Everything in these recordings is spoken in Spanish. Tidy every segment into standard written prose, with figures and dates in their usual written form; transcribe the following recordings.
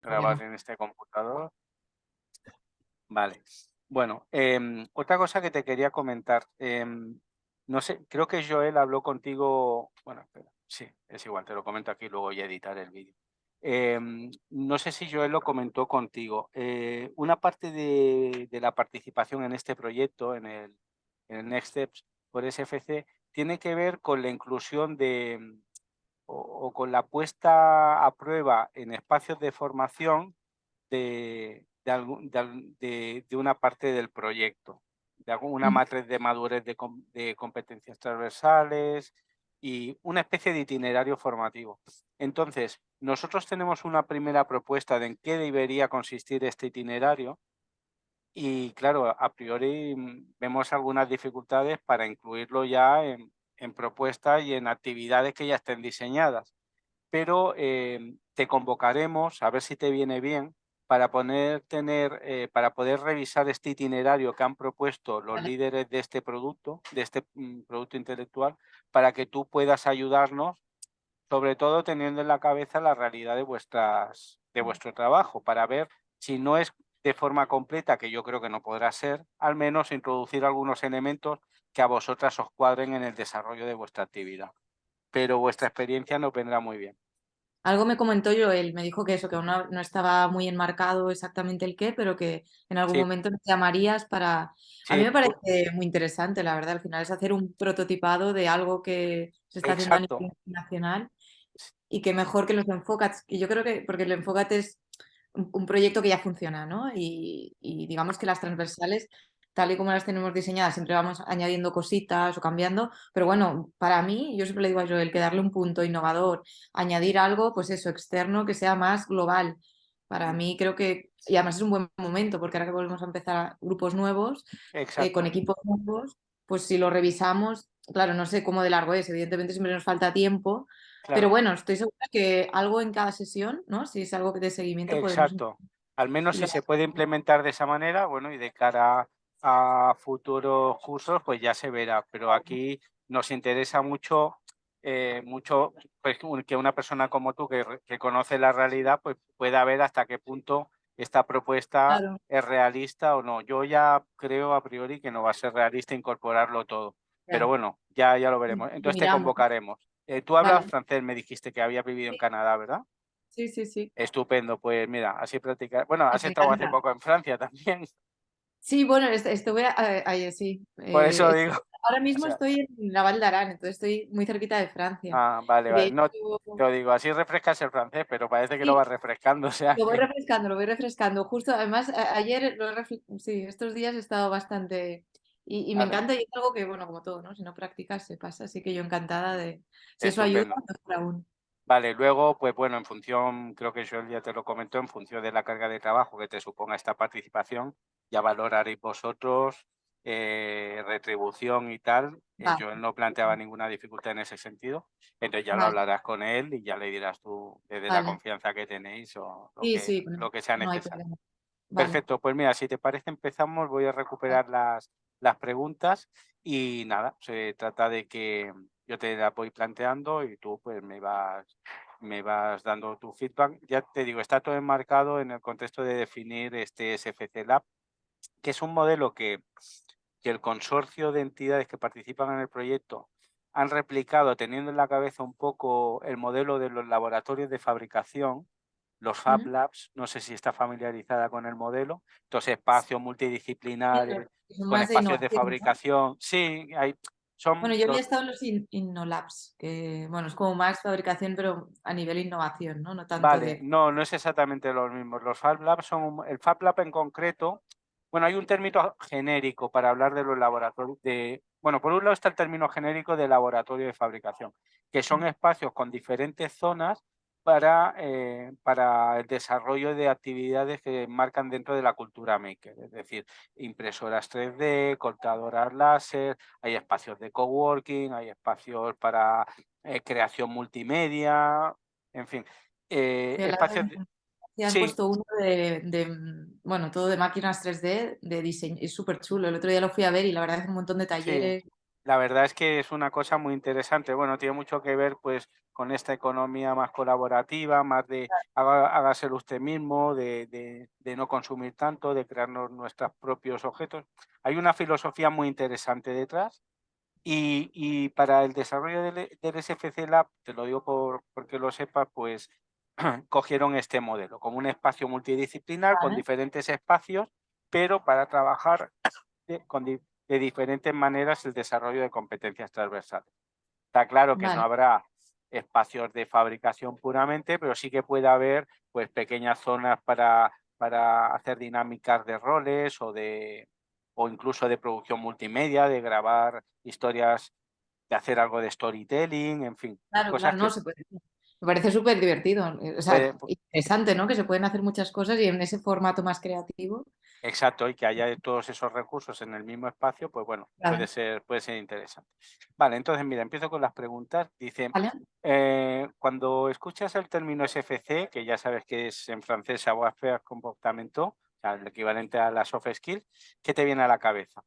grabar problema. en este computador. Vale. Bueno, otra cosa que te quería comentar. No sé, creo que Joel habló contigo. Bueno, espera, sí, es igual, te lo comento aquí, luego voy a editar el vídeo. No sé si Joel lo comentó contigo. Una parte de la participación en este proyecto, en el Next Steps por SFC, tiene que ver con la inclusión o con la puesta a prueba en espacios de formación de una parte del proyecto, de una Mm. matriz de madurez de competencias transversales y una especie de itinerario formativo. Entonces, nosotros tenemos una primera propuesta de en qué debería consistir este itinerario y, claro, a priori vemos algunas dificultades para incluirlo ya en propuestas y en actividades que ya estén diseñadas, pero te convocaremos, a ver si te viene bien, para poder revisar este itinerario que han propuesto los Vale. líderes de este producto, producto intelectual, para que tú puedas ayudarnos, sobre todo teniendo en la cabeza la realidad de vuestro trabajo, para ver si no es de forma completa, que yo creo que no podrá ser, al menos introducir algunos elementos que a vosotras os cuadren en el desarrollo de vuestra actividad. Pero vuestra experiencia nos vendrá muy bien. Algo me comentó Joel, me dijo que eso, que aún no estaba muy enmarcado exactamente el qué, pero que en algún Sí, momento me llamarías para... A mí sí, me parece muy interesante, la verdad, al final es hacer un prototipado de algo que se está haciendo a exacto, nivel nacional y que mejor que los Enfocats, y yo creo que, porque el Enfocat es un proyecto que ya funciona, ¿no? Y digamos que las transversales, tal y como las tenemos diseñadas, siempre vamos añadiendo cositas o cambiando, pero bueno, para mí, yo siempre le digo a Joel que darle un punto innovador, añadir algo, pues eso, externo, que sea más global. Para mí creo que, y además es un buen momento, porque ahora que volvemos a empezar grupos nuevos, con exacto, equipos nuevos, pues si lo revisamos, claro, no sé cómo de largo es, evidentemente siempre nos falta tiempo, pero claro, bueno, estoy segura que algo en cada sesión, ¿no? Si es algo de seguimiento podemos... exacto. Al menos y si lo- se puede implementar de esa manera, bueno, y de cara a futuros cursos, pues ya se verá. Pero aquí nos interesa mucho pues, que una persona como tú, que conoce la realidad, pues pueda ver hasta qué punto esta propuesta Claro, es realista o no. Yo ya creo a priori que no va a ser realista incorporarlo todo. Pero ya. bueno, ya lo Lo veremos. Entonces te miramos. convocaremos. Tú hablas Vale. francés, me dijiste que había vivido en Sí, Canadá, ¿verdad? sí, sí, sí. Estupendo, pues mira, así practicar. Bueno, has Me estado hace encanta. poco en Francia también, Sí, bueno, estuve ayer, sí. por eso digo. Ahora O mismo sea, estoy en la Val d'Aran, entonces estoy muy cerquita de Francia. vale, Y de vale. No, te hecho, lo digo, así refrescas el francés, pero parece que lo sí, vas refrescando, o sea lo voy que. refrescando, lo voy refrescando. Justo, además, ayer, sí, estos días he estado bastante... Y me Vale, encanta, y es algo que, bueno, como todo, ¿no? Si no practicas, se pasa. Así que yo encantada de... Si eso ayuda, estupendo. mejor aún. Vale, luego, pues bueno, en función, creo que yo ya te lo comentó, en función de la carga de trabajo que te suponga esta participación, ya valoraréis vosotros retribución y tal. Vale, Yo no planteaba ninguna dificultad en ese sentido, entonces ya lo vale, hablarás con él y ya le dirás tú desde la vale. confianza que tenéis o lo Sí, que, sí, lo que sea no hay necesario. problema. Vale, Perfecto, pues mira, si te parece empezamos, voy a vale, recuperar las preguntas y nada, se trata de que yo te las voy planteando y tú pues me vas dando tu feedback. Ya te digo, está todo enmarcado en el contexto de definir este SFC Lab, que es un modelo que el consorcio de entidades que participan en el proyecto han replicado teniendo en la cabeza un poco el modelo de los laboratorios de fabricación, los Fab ujú. Labs. No sé si está familiarizada con el modelo, estos Sí, espacios multidisciplinares son con más de espacios de innovación, ¿no? fabricación. Sí, Bueno, son yo había los. estado en los InnoLabs, que bueno, es como más fabricación, pero a nivel innovación, ¿no? No tanto Vale, de... no es exactamente lo mismo. Los Fab Labs el Fab Lab en concreto, bueno, hay un término genérico para hablar de los laboratorios bueno, por un lado está el término genérico de laboratorio de fabricación, que son espacios con diferentes zonas para el desarrollo de actividades que marcan dentro de la cultura maker, es decir, impresoras 3D, cortadoras láser, hay espacios de coworking, hay espacios para creación multimedia, en fin. Sí, Espacios. sí, han Sí, puesto uno bueno, todo de máquinas 3D, de diseño, es súper chulo. El otro día lo fui a ver y la verdad es un montón de sí. talleres. la verdad es que es una cosa muy interesante. Bueno, tiene mucho que ver pues con esta economía más colaborativa, más de hágaselo usted mismo, de no consumir tanto, de crearnos nuestros propios objetos. Hay una filosofía muy interesante detrás y para el desarrollo del SFC Lab, te lo digo porque lo sepas, pues cogieron este modelo como un espacio multidisciplinar con Vale, diferentes espacios, pero para trabajar de diferentes maneras el desarrollo de competencias transversales. Está claro que no vale. habrá espacios de fabricación puramente, pero sí que puede haber pues pequeñas zonas para hacer dinámicas de roles o incluso de producción multimedia, de grabar historias, de hacer algo de storytelling, en fin, Claro, cosas claro, no, que se puede. Me parece súper divertido, o sea, puede, interesante, ¿no? Que se pueden hacer muchas cosas y en ese formato más creativo. exacto, y que haya todos esos recursos en el mismo espacio, pues bueno, Claro, puede ser interesante. Vale, entonces mira, empiezo con las preguntas. Dice, vale. cuando escuchas el término SFC, que ya sabes que es en francés Savoir-faire Comportement, o sea, el equivalente a las soft skills, ¿qué te viene a la cabeza?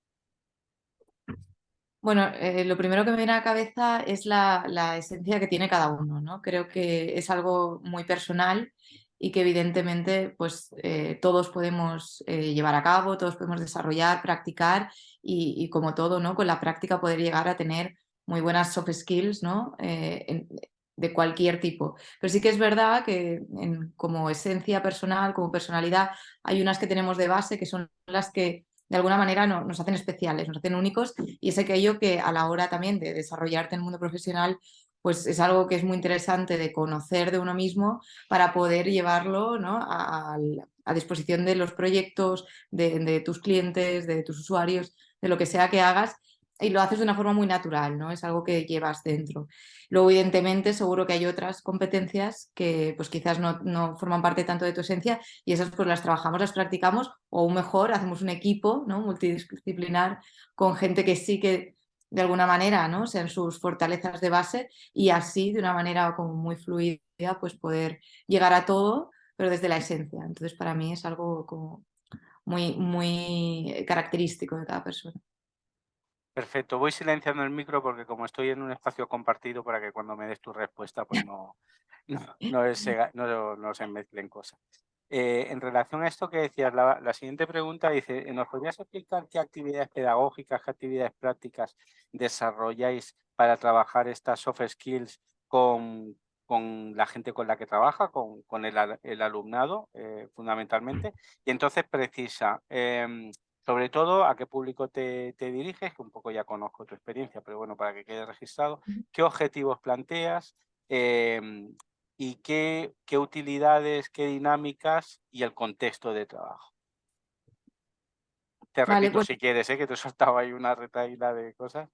Bueno, lo primero que me viene a la cabeza es la esencia que tiene cada uno, ¿no? Creo que es algo muy personal y que evidentemente pues todos podemos llevar a cabo, todos podemos desarrollar, practicar y como todo, ¿no? Con la práctica poder llegar a tener muy buenas soft skills, ¿no? De cualquier tipo. Pero sí que es verdad que como esencia personal, como personalidad, hay unas que tenemos de base que son las que de alguna manera nos hacen especiales, nos hacen únicos y es aquello que a la hora también de desarrollarte en el mundo profesional, pues es algo que es muy interesante de conocer de uno mismo para poder llevarlo, ¿no? a disposición de los proyectos, de tus clientes, de tus usuarios, de lo que sea que hagas y lo haces de una forma muy natural, ¿no? Es algo que llevas dentro. Luego, evidentemente, seguro que hay otras competencias que pues quizás no forman parte tanto de tu esencia y esas pues las trabajamos, las practicamos o aún mejor, hacemos un equipo, ¿no? Multidisciplinar con gente que sí que de alguna manera, ¿no? Sean sus fortalezas de base y así de una manera como muy fluida pues poder llegar a todo, pero desde la esencia. Entonces para mí es algo como muy característico de cada persona. Perfecto, voy silenciando el micro porque como estoy en un espacio compartido para que cuando me des tu respuesta, pues no se mezclen cosas. En relación a esto que decías, la siguiente pregunta dice, ¿nos podrías explicar qué actividades pedagógicas, qué actividades prácticas desarrolláis para trabajar estas soft skills con la gente con la que trabaja, con el alumnado, fundamentalmente? Y entonces precisa, sobre todo, ¿a qué público te diriges? Que un poco ya conozco tu experiencia, pero bueno, para que quede registrado. ¿Qué objetivos planteas? ¿Y qué utilidades, qué dinámicas y el contexto de trabajo? Te Vale, repito pues si quieres, que te he soltado ahí una retahíla de cosas.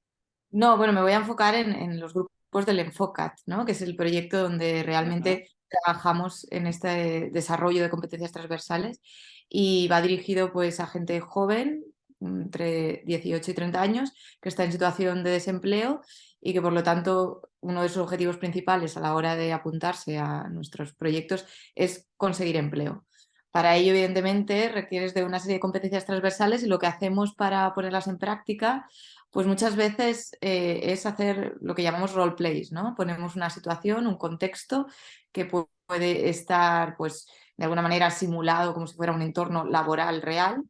no, bueno, me voy a enfocar en los grupos del Enfocat, ¿no? Que es el proyecto donde Ujú. realmente trabajamos en este desarrollo de competencias transversales y va dirigido pues a gente joven, entre 18 y 30 años, que está en situación de desempleo y que por lo tanto uno de sus objetivos principales a la hora de apuntarse a nuestros proyectos es conseguir empleo. Para ello, evidentemente, requieres de una serie de competencias transversales y lo que hacemos para ponerlas en práctica pues muchas veces es hacer lo que llamamos role plays, ¿no? Ponemos una situación, un contexto que puede estar, pues, de alguna manera simulado como si fuera un entorno laboral real,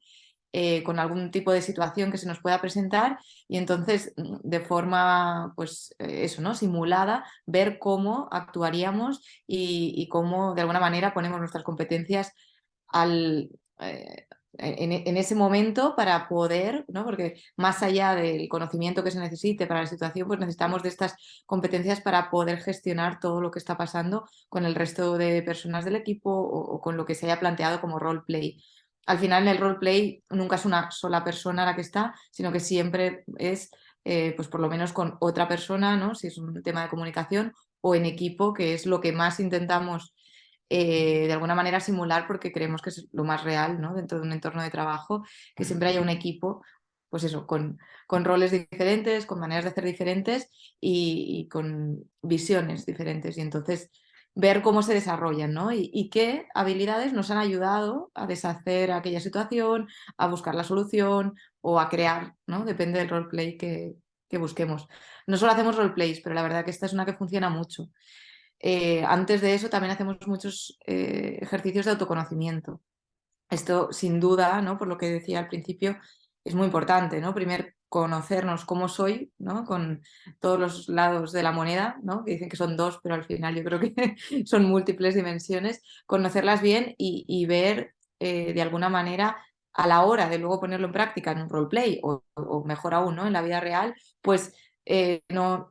con algún tipo de situación que se nos pueda presentar y entonces de forma, pues, eso, ¿no? Simulada, ver cómo actuaríamos y cómo de alguna manera ponemos nuestras competencias al, en ese momento para poder, ¿no? Porque más allá del conocimiento que se necesite para la situación, pues necesitamos de estas competencias para poder gestionar todo lo que está pasando con el resto de personas del equipo o con lo que se haya planteado como roleplay. Al final, en el roleplay nunca es una sola persona la que está, sino que siempre es, pues por lo menos con otra persona, ¿no? Si es un tema de comunicación o en equipo, que es lo que más intentamos de alguna manera simular porque creemos que es lo más real, ¿no? Dentro de un entorno de trabajo, que siempre haya un equipo, pues eso, con roles diferentes, con maneras de hacer diferentes y con visiones diferentes. Y entonces ver cómo se desarrollan, ¿no? Y qué habilidades nos han ayudado a deshacer aquella situación, a buscar la solución o a crear, ¿no? Depende del roleplay que busquemos. No solo hacemos roleplays, pero la verdad que esta es una que funciona mucho. Antes de eso también hacemos muchos ejercicios de autoconocimiento. Esto sin duda, ¿no? Por lo que decía al principio, es muy importante, ¿no? Primero conocernos cómo soy, ¿no? Con todos los lados de la moneda, ¿no? Que dicen que son dos, pero al final yo creo que son múltiples dimensiones, conocerlas bien y ver de alguna manera a la hora de luego ponerlo en práctica en un roleplay o mejor aún, ¿no? En la vida real, pues no,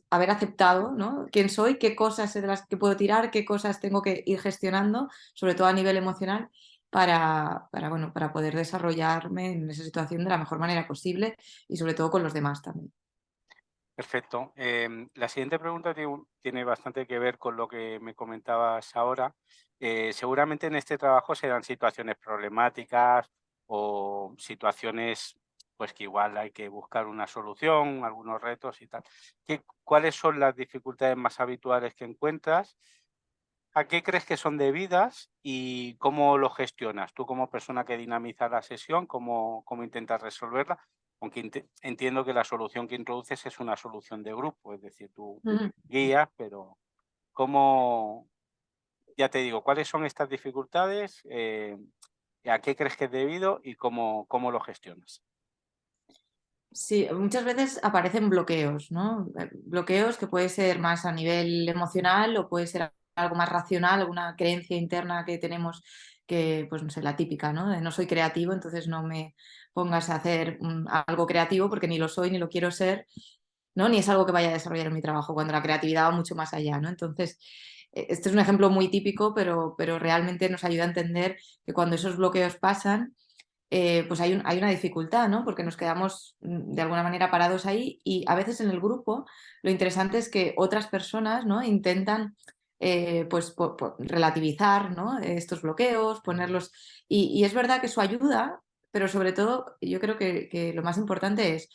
haber aceptado, ¿no? Quién soy, qué cosas de las que puedo tirar, qué cosas tengo que ir gestionando, sobre todo a nivel emocional, bueno, para poder desarrollarme en esa situación de la mejor manera posible y sobre todo con los demás también. Perfecto. La siguiente pregunta tiene bastante que ver con lo que me comentabas ahora. Seguramente en este trabajo se dan situaciones problemáticas o situaciones pues que igual hay que buscar una solución, algunos retos y tal. ¿Cuáles son las dificultades más habituales que encuentras? ¿A qué crees que son debidas y cómo lo gestionas? Tú como persona que dinamiza la sesión, ¿cómo intentas resolverla? Aunque entiendo que la solución que introduces es una solución de grupo, es decir, tú Ujú. guías, pero ¿cómo, ya te digo, cuáles son estas dificultades? ¿A qué crees que es debido y cómo lo gestionas? Sí, muchas veces aparecen bloqueos, ¿no? Bloqueos que puede ser más a nivel emocional o puede ser algo más racional, alguna creencia interna que tenemos que, pues no sé, la típica, ¿no? De no soy creativo, entonces no me pongas a hacer algo creativo porque ni lo soy ni lo quiero ser, ¿no? Ni es algo que vaya a desarrollar en mi trabajo, cuando la creatividad va mucho más allá, ¿no? Entonces, este es un ejemplo muy típico, pero realmente nos ayuda a entender que cuando esos bloqueos pasan, pues hay una dificultad, ¿no? Porque nos quedamos de alguna manera parados ahí y a veces en el grupo lo interesante es que otras personas, ¿no? Intentan pues relativizar, ¿no? Estos bloqueos, ponerlos... Y es verdad que eso ayuda, pero sobre todo yo creo que lo más importante es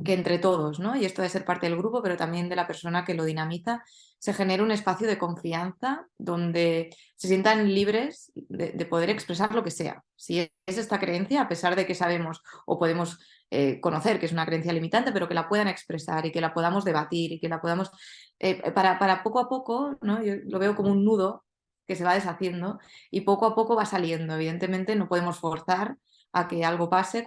que entre todos, ¿no? Y esto de ser parte del grupo, pero también de la persona que lo dinamiza, se genera un espacio de confianza donde se sientan libres de poder expresar lo que sea. Si es esta creencia, a pesar de que sabemos o podemos conocer que es una creencia limitante, pero que la puedan expresar y que la podamos debatir y que la podamos, para poco a poco, ¿no? Yo lo veo como un nudo que se va deshaciendo y poco a poco va saliendo. Evidentemente no podemos forzar a que algo pase,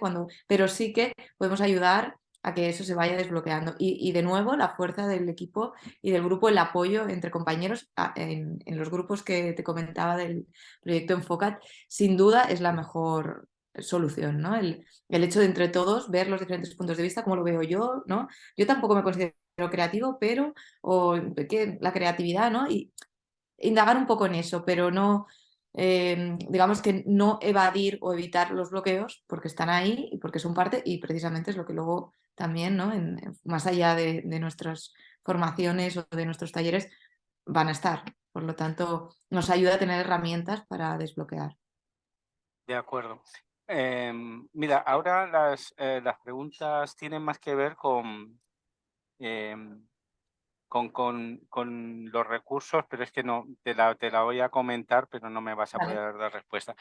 pero sí que podemos ayudar a que eso se vaya desbloqueando. Y de nuevo, la fuerza del equipo y del grupo, el apoyo entre compañeros en los grupos que te comentaba del proyecto Enfocat, sin duda es la mejor solución, ¿no? El hecho de entre todos ver los diferentes puntos de vista, como lo veo yo, ¿no? Yo tampoco me considero creativo, pero que la creatividad, ¿no? Y indagar un poco en eso, pero no, digamos que no evadir o evitar los bloqueos porque están ahí y porque son parte y precisamente es lo que luego también, ¿no? Más allá de nuestras formaciones o de nuestros talleres van a estar. Por lo tanto, nos ayuda a tener herramientas para desbloquear. De acuerdo. Mira, ahora las preguntas tienen más que ver em, con los recursos, pero es que no, te la voy a comentar, pero no me vas a Vale. poder dar respuesta.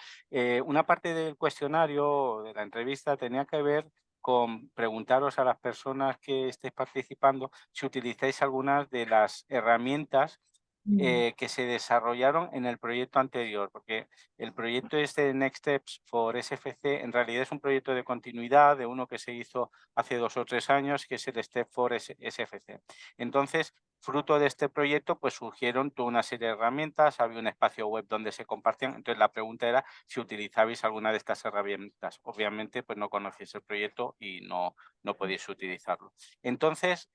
Una parte del cuestionario, de la entrevista, tenía que ver con preguntaros a las personas que estéis participando si utilizáis algunas de las herramientas Mm. que se desarrollaron en el proyecto anterior, porque el proyecto este de Next Steps for SFC en realidad es un proyecto de continuidad de uno que se hizo hace 2 o 3 años, que es el Step for SFC. Entonces, fruto de este proyecto, pues surgieron toda una serie de herramientas, había un espacio web donde se compartían. Entonces, la pregunta era si utilizabais alguna de estas herramientas. Obviamente, pues no conocíais el proyecto y no podíais utilizarlo. Entonces,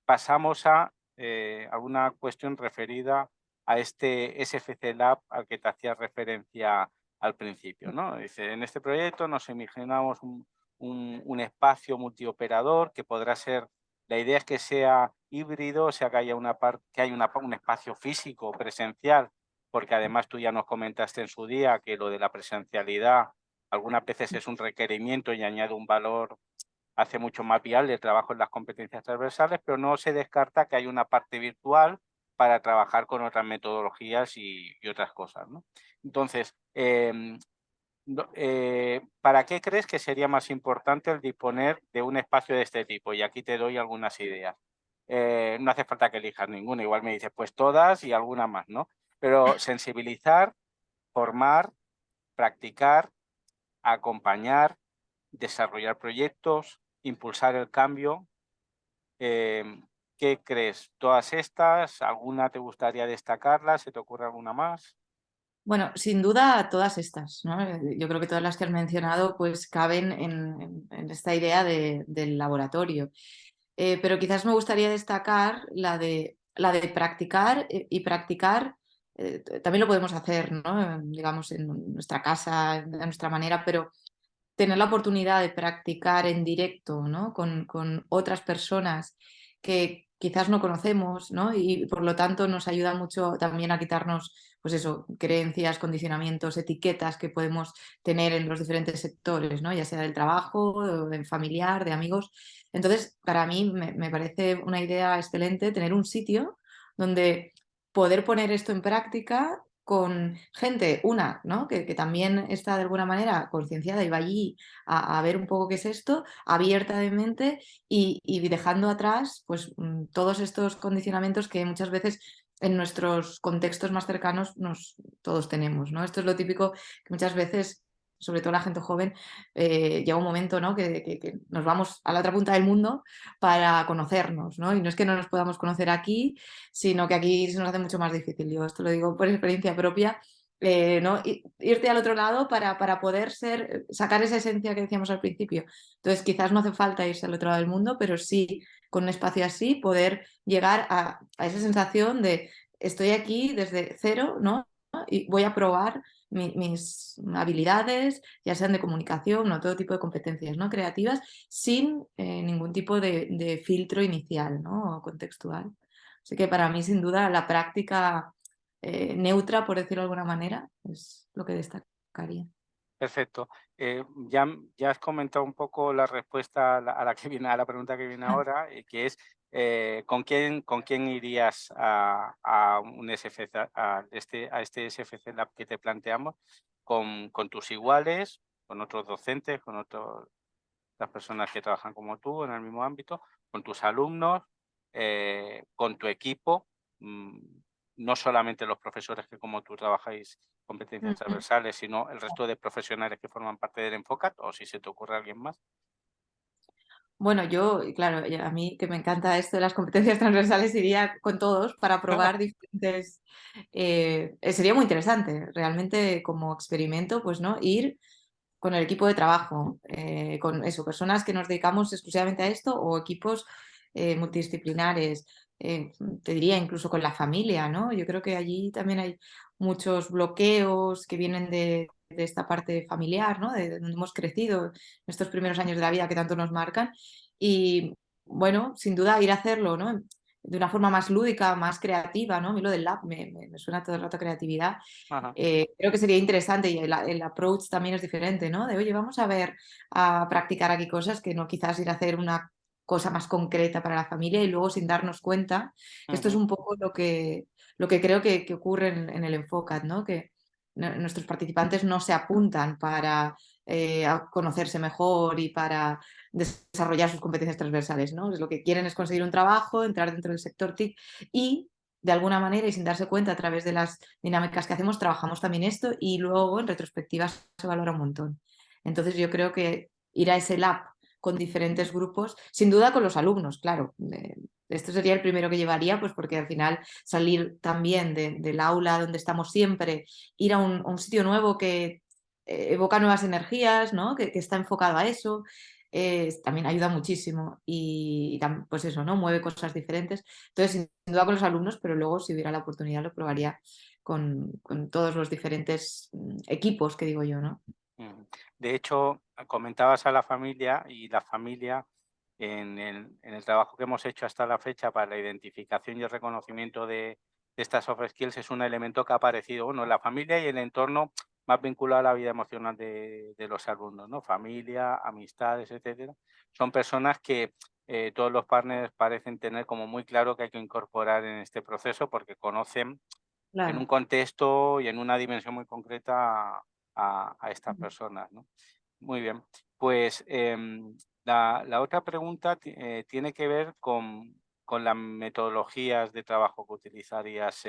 pasamos a alguna cuestión referida a este SFC Lab al que te hacía referencia al principio, ¿no? Dice, en este proyecto nos imaginamos un espacio multioperador que podrá ser, la idea es que sea híbrido, o sea, que haya un espacio físico, presencial, porque además tú ya nos comentaste en su día que lo de la presencialidad algunas veces es un requerimiento y añade un valor, hace mucho más viable el trabajo en las competencias transversales, pero no se descarta que hay una parte virtual para trabajar con otras metodologías y otras cosas, ¿no? Entonces, ¿Para qué crees que sería más importante el disponer de un espacio de este tipo? Y aquí te doy algunas ideas. No hace falta que elijas ninguna, igual me dices, pues todas y alguna más, ¿no? Pero sensibilizar, formar, practicar, acompañar, desarrollar proyectos, impulsar el cambio. ¿Qué crees? ¿Todas estas? ¿Alguna te gustaría destacarla? ¿Se te ocurre alguna más? Bueno, sin duda todas estas, ¿no? Yo creo que todas las que has mencionado pues caben en esta idea del laboratorio. Pero quizás me gustaría destacar la de practicar y practicar. También lo podemos hacer, ¿no? Digamos, en nuestra casa, de nuestra manera, pero tener la oportunidad de practicar en directo, ¿no? Con otras personas que quizás no conocemos, ¿no? Y por lo tanto nos ayuda mucho también a quitarnos, pues eso, creencias, condicionamientos, etiquetas que podemos tener en los diferentes sectores, ¿no? Ya sea del trabajo, del familiar, de amigos. Entonces, para mí me parece una idea excelente tener un sitio donde poder poner esto en práctica con gente, una, ¿no? Que también está de alguna manera concienciada y va allí a ver un poco qué es esto, abierta de mente y dejando atrás pues todos estos condicionamientos que muchas veces en nuestros contextos más cercanos todos tenemos, ¿no? Esto es lo típico que muchas veces, sobre todo la gente joven, llega un momento, ¿no? Que nos vamos a la otra punta del mundo para conocernos, ¿no? Y no es que no nos podamos conocer aquí, sino que aquí se nos hace mucho más difícil. Yo esto lo digo por experiencia propia, ¿no? Irte al otro lado para poder sacar esa esencia que decíamos al principio. Entonces, quizás no hace falta irse al otro lado del mundo, pero sí, con un espacio así, poder llegar a esa sensación de estoy aquí desde cero, ¿no? Y voy a probar mis habilidades, ya sean de comunicación o todo tipo de competencias, ¿no? Creativas, sin ningún tipo de filtro inicial, ¿no? O contextual. Así que para mí, sin duda, la práctica neutra, por decirlo de alguna manera, es lo que destacaría. Perfecto. Ya has comentado un poco la respuesta a la que viene, a la pregunta que viene ahora, que es ¿con quién irías a un SFC, a este SFC Lab que te planteamos? ¿Con tus iguales, con otros docentes, con las personas que trabajan como tú en el mismo ámbito, con tus alumnos, con tu equipo? mm, no solamente los profesores que como tú trabajáis competencias Ujú. transversales, sino el resto de profesionales que forman parte del Enfocat, o si se te ocurre alguien más. Bueno, yo, claro, a mí que me encanta esto de las competencias transversales, iría con todos para probar diferentes. Sería muy interesante, realmente como experimento, pues, ¿no? Ir con el equipo de trabajo, con eso, personas que nos dedicamos exclusivamente a esto o equipos multidisciplinares, te diría incluso con la familia, ¿no? Yo creo que allí también hay muchos bloqueos que vienen de esta parte familiar, ¿no? De donde hemos crecido, en estos primeros años de la vida que tanto nos marcan. Y bueno, sin duda ir a hacerlo, ¿no? De una forma más lúdica, más creativa, ¿no? A mí lo del lab me suena todo el rato a creatividad. Ajá. Creo que sería interesante y el approach también es diferente, ¿no? De, oye, vamos a ver, a practicar aquí cosas que no quizás ir a hacer una cosa más concreta para la familia y luego sin darnos cuenta. Esto es Ujú, un poco lo que creo que ocurre en el Enfocat, ¿no? Que nuestros participantes no se apuntan para a conocerse mejor y para desarrollar sus competencias transversales, ¿no? Es lo que quieren es conseguir un trabajo, entrar dentro del sector TIC y de alguna manera y sin darse cuenta a través de las dinámicas que hacemos, trabajamos también esto y luego en retrospectiva se valora un montón. Entonces yo creo que ir a ese lab con diferentes grupos, sin duda con los alumnos, claro. Esto sería el primero que llevaría, pues porque al final salir también del aula donde estamos siempre, ir a un sitio nuevo que evoca nuevas energías, ¿no? Que está enfocado a eso, también ayuda muchísimo y pues eso, ¿no? Mueve cosas diferentes. Entonces, sin duda con los alumnos, pero luego si hubiera la oportunidad lo probaría con todos los diferentes equipos que digo yo, ¿no? ujú. De hecho, comentabas a la familia y la familia en el trabajo que hemos hecho hasta la fecha para la identificación y el reconocimiento de estas soft skills es un elemento que ha aparecido, bueno, la familia y el entorno más vinculado a la vida emocional de los alumnos, ¿no? Familia, amistades, etcétera. Son personas que todos los partners parecen tener como muy claro que hay que incorporar en este proceso porque conocen en un Claro. contexto y en una dimensión muy concreta a estas personas, ¿no? Muy bien. Pues la otra pregunta tiene que ver con las metodologías de trabajo que utilizarías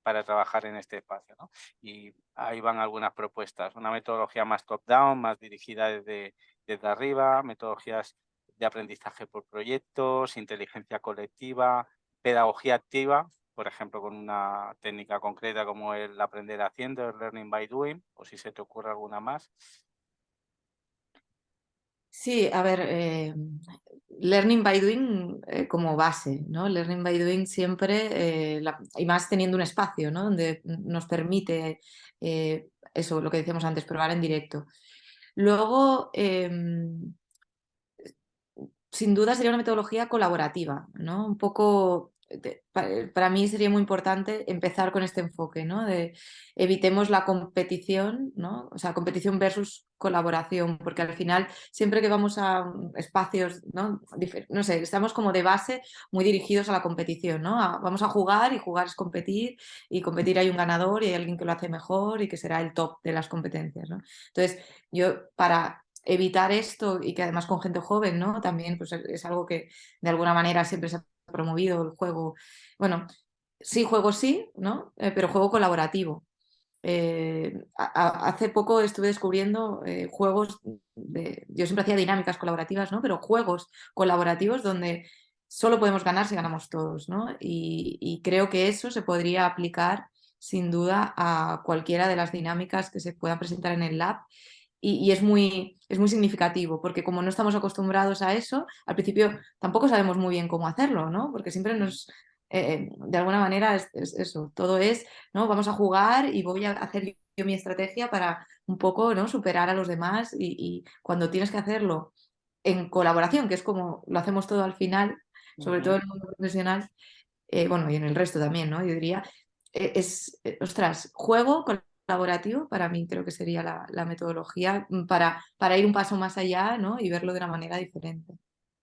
para trabajar en este espacio, ¿no? Y ahí van algunas propuestas. Una metodología más top-down, más dirigida desde arriba, metodologías de aprendizaje por proyectos, inteligencia colectiva, pedagogía activa, por ejemplo, con una técnica concreta como el aprender haciendo, el learning by doing, o si se te ocurre alguna más. Sí, a ver, learning by doing como base, ¿no? Learning by doing siempre, y más teniendo un espacio, ¿no? Donde nos permite, eso, lo que decíamos antes, probar en directo. Luego, sin duda sería una metodología colaborativa, ¿no? Un poco, para mí sería muy importante empezar con este enfoque, ¿no? De evitemos la competición, ¿no? O sea, competición versus colaboración, porque al final, siempre que vamos a espacios, ¿no? No sé, estamos como de base muy dirigidos a la competición, ¿no? Vamos a jugar y jugar es competir y competir hay un ganador y hay alguien que lo hace mejor y que será el top de las competencias, ¿no? Entonces, yo para evitar esto y que además con gente joven, ¿no? También pues, es algo que de alguna manera siempre se ha promovido el juego. Bueno, sí, juego sí, ¿no? Pero juego colaborativo. Hace poco estuve descubriendo juegos yo siempre hacía dinámicas colaborativas, ¿no? Pero juegos colaborativos donde solo podemos ganar si ganamos todos, ¿no? Y creo que eso se podría aplicar sin duda a cualquiera de las dinámicas que se puedan presentar en el lab y es muy significativo, porque como no estamos acostumbrados a eso, al principio tampoco sabemos muy bien cómo hacerlo, ¿no? Porque siempre de alguna manera es eso, todo es, ¿no? Vamos a jugar y voy a hacer yo mi estrategia para un poco, ¿no? Superar a los demás y cuando tienes que hacerlo en colaboración, que es como lo hacemos todo al final, sobre todo en el mundo profesional, bueno, y en el resto también, ¿no? Yo diría, ostras, juego colaborativo para mí creo que sería la metodología para ir un paso más allá, ¿no? Y verlo de una manera diferente.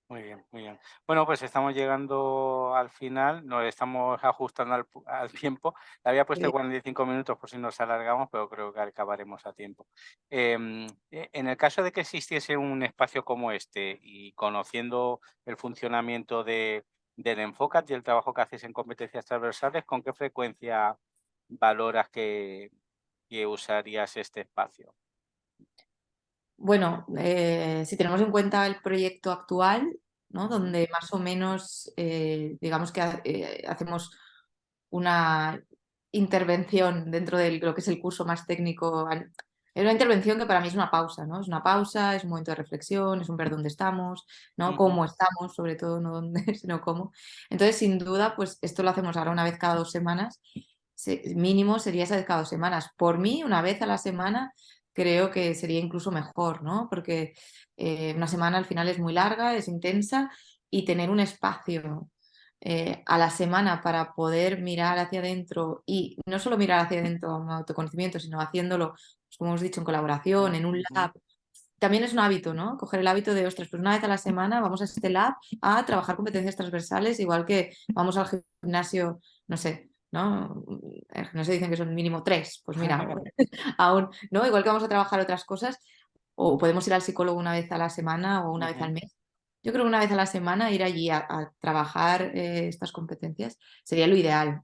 Muy bien, muy bien. Bueno, pues estamos llegando al final, nos estamos ajustando al tiempo. Le había puesto 45 minutos por si nos alargamos, pero creo que acabaremos a tiempo. En el caso de que existiese un espacio como este y conociendo el funcionamiento del Enfocat y el trabajo que haces en competencias transversales, ¿con qué frecuencia valoras que usarías este espacio? Bueno, si tenemos en cuenta el proyecto actual, ¿no? Ujú, Donde más o menos, digamos que hacemos una intervención dentro de lo que es el curso más técnico. Es una intervención que para mí es una pausa, ¿no? Es una pausa, es un momento de reflexión, es un ver dónde estamos, ¿no? ujú, Cómo estamos, sobre todo, no dónde, sino cómo. Entonces, sin duda, pues esto lo hacemos ahora una vez cada 2 semanas. Mínimo sería esa vez cada 2 semanas. Por mí, una vez a la semana creo que sería incluso mejor, ¿no? Porque una semana al final es muy larga, es intensa y tener un espacio a la semana para poder mirar hacia adentro y no solo mirar hacia adentro un autoconocimiento, sino haciéndolo, pues, como hemos dicho, en colaboración, en un ujú. lab. También es un hábito, ¿no? Coger el hábito de, ostras, pues una vez a la semana vamos a este lab a trabajar competencias transversales, igual que vamos al gimnasio, no sé, ¿no? En el gimnasio dicen que son mínimo 3, pues mira, aún, ¿no? Igual que vamos a trabajar otras cosas, o podemos ir al psicólogo una vez a la semana o una vez al Ujú. mes. Yo creo que una vez a la semana ir allí a trabajar estas competencias sería lo ideal.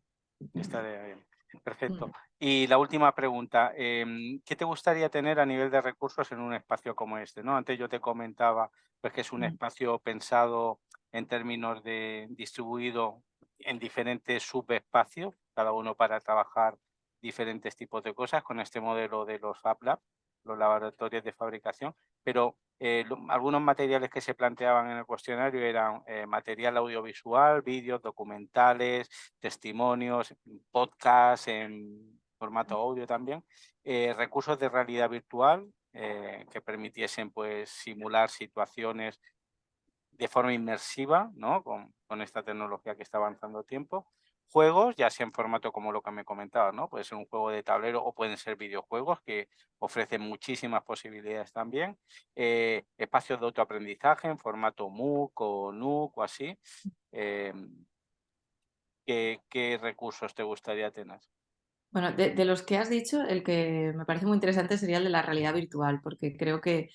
Estaría bien. Perfecto. Mm, Y la última pregunta, ¿qué te gustaría tener a nivel de recursos en un espacio como este? ¿No? Antes yo te comentaba pues, que es un mm. espacio pensado en términos de distribuido en diferentes subespacios, cada uno para trabajar diferentes tipos de cosas con este modelo de los Fab Lab, los laboratorios de fabricación, pero algunos materiales que se planteaban en el cuestionario eran material audiovisual, vídeos, documentales, testimonios, podcasts en formato audio también, recursos de realidad virtual que permitiesen pues simular situaciones de forma inmersiva, ¿no? Con esta tecnología que está avanzando a tiempo. Juegos, ya sea en formato como lo que me comentabas, ¿no? Puede ser un juego de tablero o pueden ser videojuegos que ofrecen muchísimas posibilidades también. Espacios de autoaprendizaje en formato MOOC o NUC o así. Eh, ¿qué recursos te gustaría tener? Bueno, de los que has dicho, el que me parece muy interesante sería el de la realidad virtual, porque creo que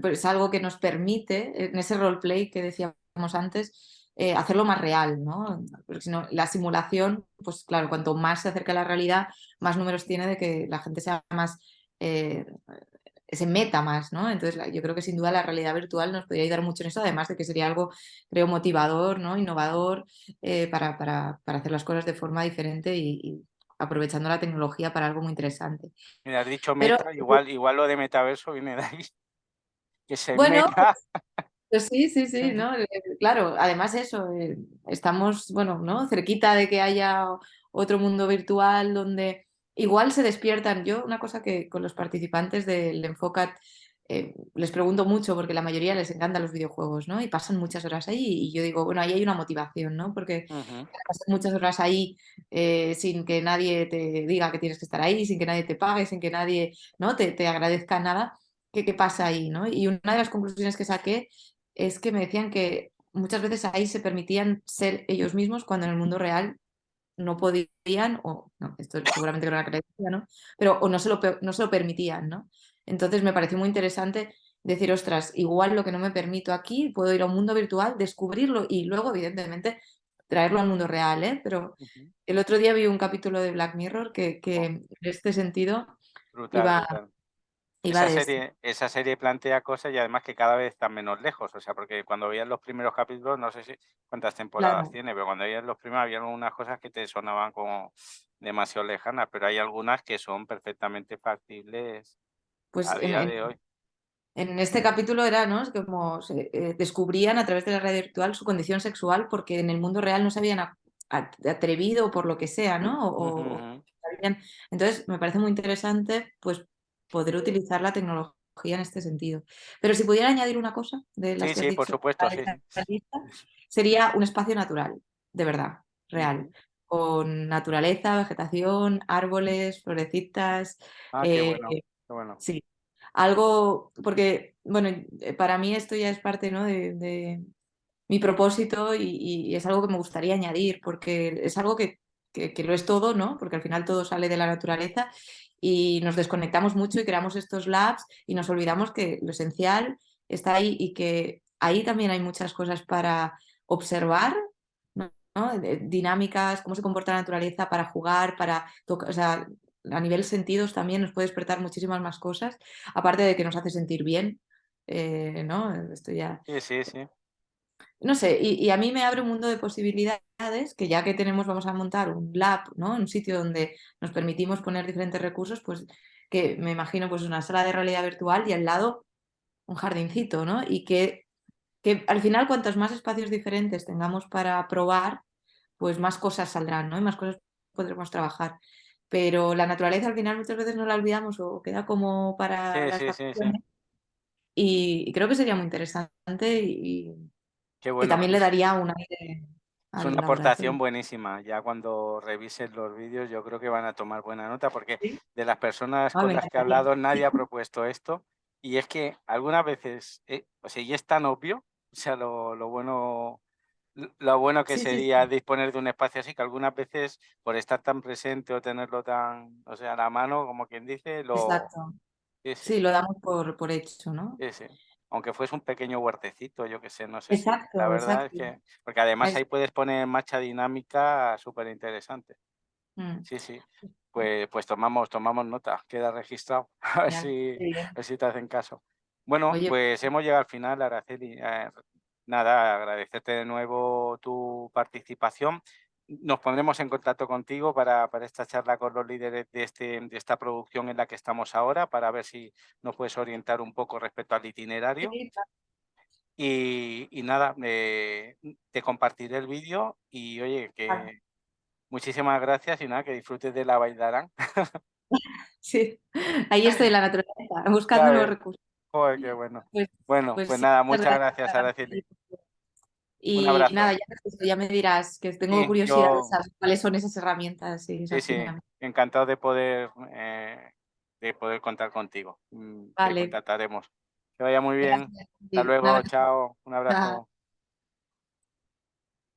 es algo que nos permite, en ese roleplay que decíamos antes, hacerlo más real, ¿no? Porque si no, la simulación, pues claro, cuanto más se acerca a la realidad, más números tiene de que la gente sea más, eh, se meta más, ¿no? Entonces, yo creo que sin duda la realidad virtual nos podría ayudar mucho en eso, además de que sería algo, creo, motivador, ¿no? Innovador, para hacer las cosas de forma diferente y aprovechando la tecnología para algo muy interesante. Mira, has dicho Pero meta, igual lo de metaverso viene de ahí, que se bueno, meta. pues sí, sí, sí, ¿no? Claro, además eso, estamos, bueno, ¿no? Cerquita de que haya otro mundo virtual donde igual se despiertan. Yo, una cosa que con los participantes del Enfocat les pregunto mucho, porque la mayoría les encantan los videojuegos, ¿no? Y pasan muchas horas ahí y yo digo, bueno, ahí hay una motivación, ¿no? Porque Ujú, pasar muchas horas ahí sin que nadie te diga que tienes que estar ahí, sin que nadie te pague, sin que nadie, ¿no? te agradezca nada. ¿Qué pasa ahí, ¿no? Y una de las conclusiones que saqué es que me decían que muchas veces ahí se permitían ser ellos mismos cuando en el mundo real no podían, o no, esto seguramente era una creencia, ¿no? Pero o no se lo permitían, ¿no? Entonces me pareció muy interesante decir, ostras, igual lo que no me permito aquí, puedo ir a un mundo virtual, descubrirlo y luego, evidentemente, traerlo al mundo real, ¿eh? Pero ujú. el otro día vi un capítulo de Black Mirror que Oh, en este sentido brutal, iba, brutal. iba de esto. Esa serie plantea cosas y además que cada vez están menos lejos, o sea, porque cuando veías los primeros capítulos, no sé si cuántas temporadas Claro, tiene, pero cuando veías los primeros había algunas cosas que te sonaban como demasiado lejanas, pero hay algunas que son perfectamente factibles pues a día de hoy. en este capítulo era, ¿no? Es como descubrían a través de la red virtual su condición sexual porque en el mundo real no se habían atrevido por lo que sea, ¿no? Ujú, ujú. Entonces, me parece muy interesante, pues, poder utilizar la tecnología en este sentido. Pero si pudiera añadir una cosa de las Sí, que has sí, por dicho supuesto, a sí, esta sí. lista, sería un espacio natural, de verdad, real, Ujú. con naturaleza, vegetación, árboles, florecitas, Ah, eh, qué bueno. sí, algo, porque, bueno, para mí esto ya es parte, ¿no? de mi propósito y es algo que me gustaría añadir, porque es algo que lo es todo, ¿no? Porque al final todo sale de la naturaleza y nos desconectamos mucho y creamos estos labs y nos olvidamos que lo esencial está ahí y que ahí también hay muchas cosas para observar, ¿no? Dinámicas, cómo se comporta la naturaleza para jugar, para tocar, o sea, a nivel sentidos también nos puede despertar muchísimas más cosas, aparte de que nos hace sentir bien, ¿no? Esto ya Sí, sí, sí. no sé, y a mí me abre un mundo de posibilidades que ya que tenemos, vamos a montar un lab, ¿no? Un sitio donde nos permitimos poner diferentes recursos, pues que me imagino pues una sala de realidad virtual y al lado un jardincito, ¿no? Y que al final cuantos más espacios diferentes tengamos para probar, pues más cosas saldrán, ¿no? Y más cosas podremos trabajar. Pero la naturaleza al final muchas veces no la olvidamos o queda como para Sí, las sí, sí, sí. vacaciones y creo que sería muy interesante Qué y bueno. también le daría un aire Es al una aportación laboratorio. buenísima. Ya cuando revisen los vídeos, yo creo que van a tomar buena nota, porque Sí. de las personas Ah, con me las que he encantaría. hablado, nadie ha propuesto esto. Y es que algunas veces, o sea, y es tan obvio, o sea, lo bueno que Sí, sí, sería sí, disponer de un espacio así, que algunas veces, por estar tan presente o tenerlo tan, o sea, a la mano, como quien dice, exacto. sí, sí. Sí, lo damos por hecho, ¿no? Sí, sí. Aunque fuese un pequeño huertecito, yo qué sé, no sé si la Exacto, verdad es exacto. que porque además Es ahí puedes poner en marcha dinámica súper interesante. mm, Sí, sí. Pues tomamos nota, queda registrado, genial, qué a bien. ver si te hacen caso. Bueno, Oye, pues hemos llegado al final, Araceli. Nada, agradecerte de nuevo tu participación. Nos pondremos en contacto contigo para esta charla con los líderes de esta producción en la que estamos ahora, para ver si nos puedes orientar un poco respecto al itinerario. sí, Y nada, te compartiré el vídeo y oye, claro. que muchísimas gracias y nada, que disfrutes de la bailarán. Sí, ahí estoy en la naturaleza, buscando Ya nuevos ves, recursos. joder, qué bueno. Pues Bueno, pues pues sí, nada, muchas muchas gracias gracias, Araceli. Un y nada, abrazo. ya me dirás, que tengo Sí, curiosidad de yo, saber cuáles son esas herramientas y sí, esas sí, dinámicas. encantado de poder contar contigo. Te Vale, contactaremos. Que vaya muy bien. gracias. Hasta Un luego, abrazo. chao, un Chao. abrazo.